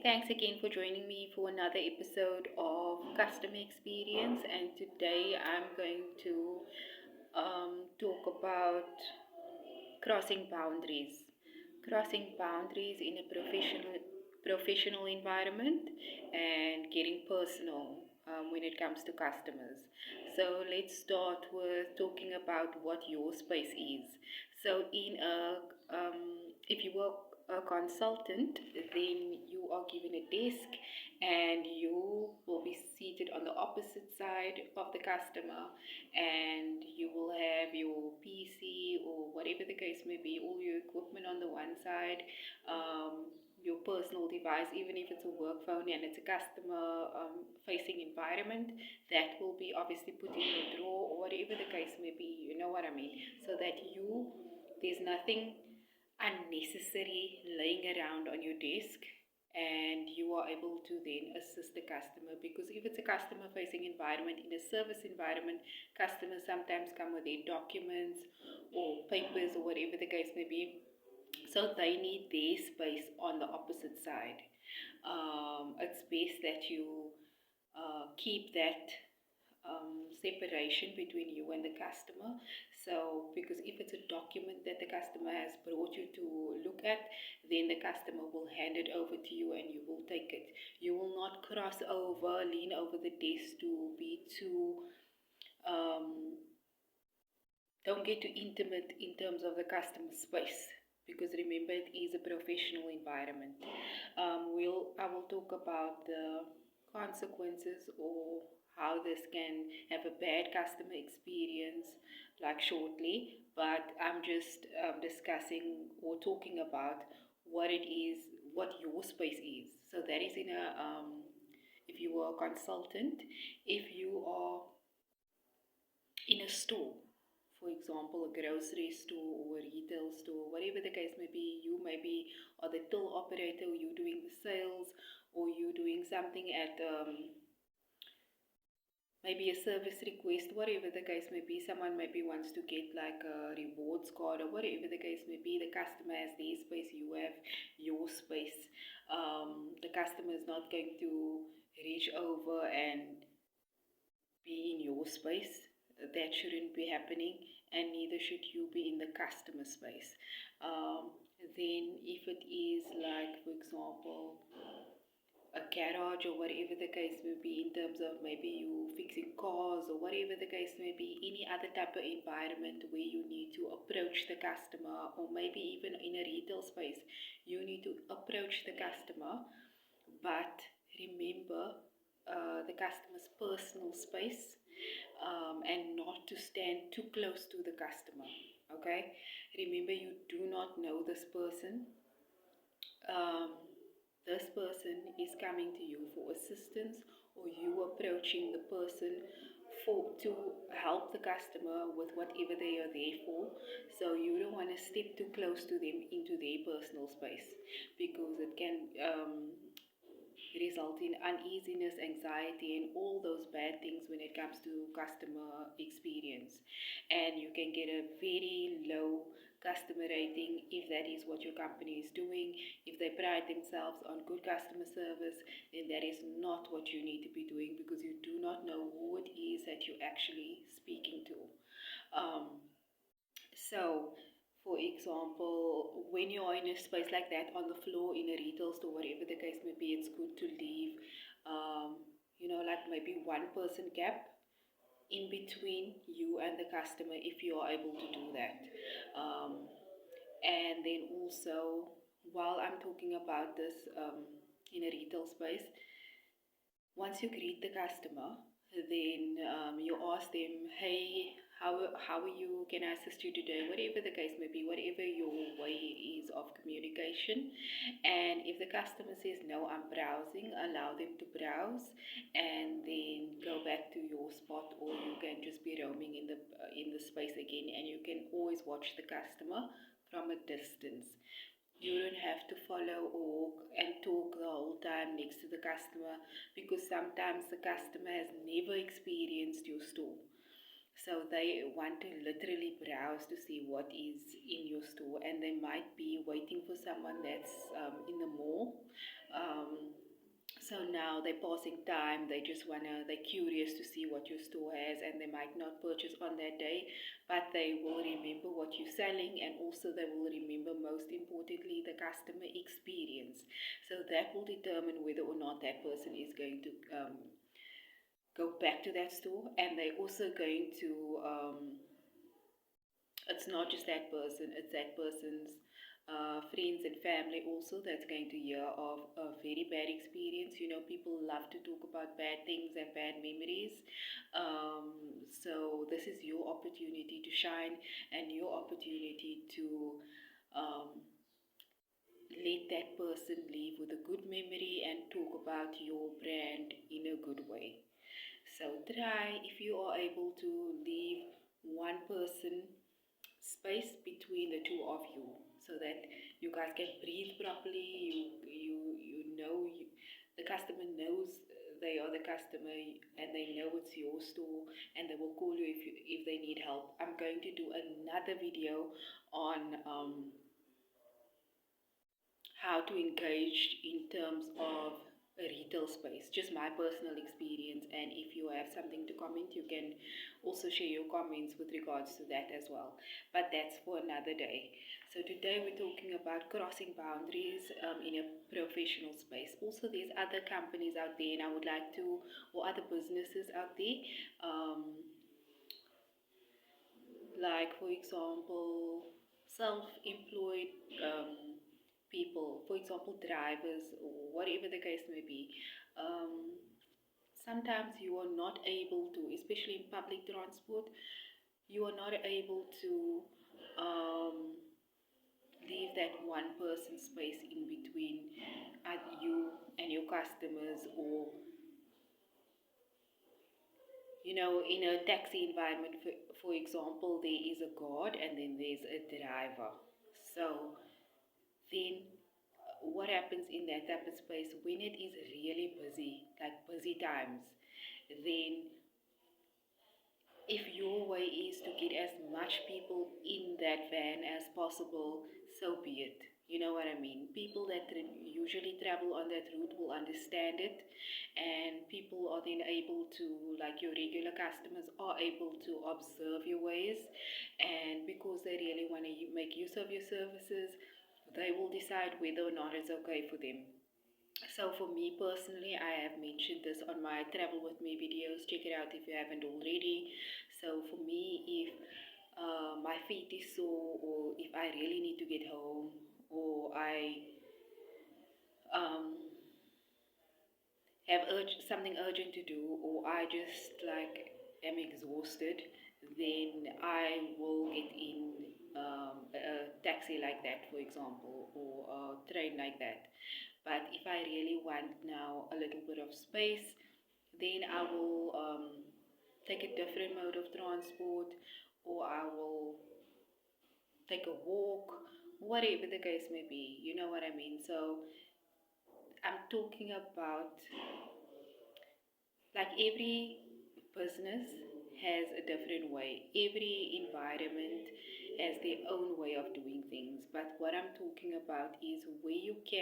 Thanks again for joining me for another episode of Customer Experience. And today I'm going to talk about crossing boundaries. Crossing boundaries in a professional environment and getting personal when it comes to customers. So let's start with talking about what your space is. So if you work a consultant, then you are given a desk and you will be seated on the opposite side of the customer, and you will have your PC or whatever the case may be, all your equipment on the one side, your personal device, even if it's a work phone and it's a customer facing environment, that will be obviously put in your drawer or whatever the case may be, you know what I mean, so that there's nothing unnecessary laying around on your desk, and you are able to then assist the customer. Because if it's a customer facing environment, in a service environment, customers sometimes come with their documents or papers or whatever the case may be, so they need their space on the opposite side. It's best that you keep that separation between you and the customer. So, because if it's a document that the customer has brought you to look at, then the customer will hand it over to you and you will take it. You will not cross over, lean over the desk to be too, don't get too intimate in terms of the customer space. Because remember, it is a professional environment. I will talk about the consequences or how this can have a bad customer experience like shortly, but I'm just discussing or talking about what it is, what your space is. So that is if you are a consultant, if you are in a store, for example, a grocery store or a retail store, whatever the case may be, you maybe are the till operator, or you doing the sales, or you doing something at maybe a service request, whatever the case may be. Someone maybe wants to get like a rewards card or whatever the case may be. The customer has their space, you have your space. The customer is not going to reach over and be in your space. That shouldn't be happening, and neither should you be in the customer space. Then, if it is like, for example, a garage or whatever the case may be, in terms of maybe you fixing cars or whatever the case may be, any other type of environment where you need to approach the customer, or maybe even in a retail space, you need to approach the customer, but remember the customer's personal space, and not to stand too close to the customer. Okay, remember, you do not know this person. um, this person is coming to you for assistance, or you approaching the person for to help the customer with whatever they are there for. So you don't want to step too close to them into their personal space, because it can result in uneasiness, anxiety, and all those bad things when it comes to customer experience. And you can get a very low customer rating if that is what your company is doing. If they pride themselves on good customer service, then that is not what you need to be doing, because you do not know who it is that you're actually speaking to. Um, so, for example, when you're in a space like that, on the floor, in a retail store, whatever the case may be, it's good to leave, like maybe one person gap in between you and the customer, if you are able to do that. And then also, while I'm talking about this in a retail space, once you greet the customer, then you ask them, hey, how are you? Can I assist you today? Whatever the case may be, whatever your way is of communication. And if the customer says, no, I'm browsing, allow them to browse and then go back to your spot, or you can just be roaming in the space again, and you can always watch the customer from a distance. You don't have to follow or and talk the whole time next to the customer, because sometimes the customer has never experienced your store. So they want to literally browse to see what is in your store, and they might be waiting for someone that's in the mall. Um, so now they're passing time, they're curious to see what your store has, and they might not purchase on that day, but they will remember what you're selling, and also they will remember, most importantly, the customer experience. So that will determine whether or not that person is going to go back to that store, and they're also going to it's not just that person, it's that person's friends and family also that's going to hear of a very bad experience. You know, people love to talk about bad things and bad memories. So this is your opportunity to shine, and your opportunity to um, let that person leave with a good memory and talk about your brand in a good way. So try, if you are able to, leave one person space between the two of you, so that you guys can breathe properly. The customer knows they are the customer, and they know it's your store, and they will call you if they need help. I'm going to do another video on how to engage in terms of a retail space, just my personal experience. And if you have something to comment, you can also share your comments with regards to that as well. But that's for another day. So today we're talking about crossing boundaries in a professional space. Also, there's other companies out there, and I would like to, or other businesses out there, like for example self-employed people, for example drivers, or whatever the case may be. Sometimes you are not able to, especially in public transport, you are not able to um, leave that one person space in between you and your customers. Or you know, in a taxi environment, for example, there is a guard and then there's a driver. So then what happens in that type of space when it is really busy, like busy times, then if your way is to get as much people in that van as possible, so be it. You know what I mean? People that usually travel on that route will understand it, and people are then able to, like your regular customers, are able to observe your ways, and because they really want to make use of your services, they will decide whether or not it's okay for them. So for me personally, I have mentioned this on my travel with me videos. Check it out if you haven't already. So for me, if my feet is sore, or if I really need to get home, or I um, have something urgent to do, or I just like am exhausted, then I will get in a taxi like that, for example, or a train like that. But if I really want now a little bit of space, then I will take a different mode of transport, or I will take a walk, whatever the case may be. You know what I mean? So I'm talking about, like, every business has a different way, every environment has their own way of doing things. But what I'm talking about is where you can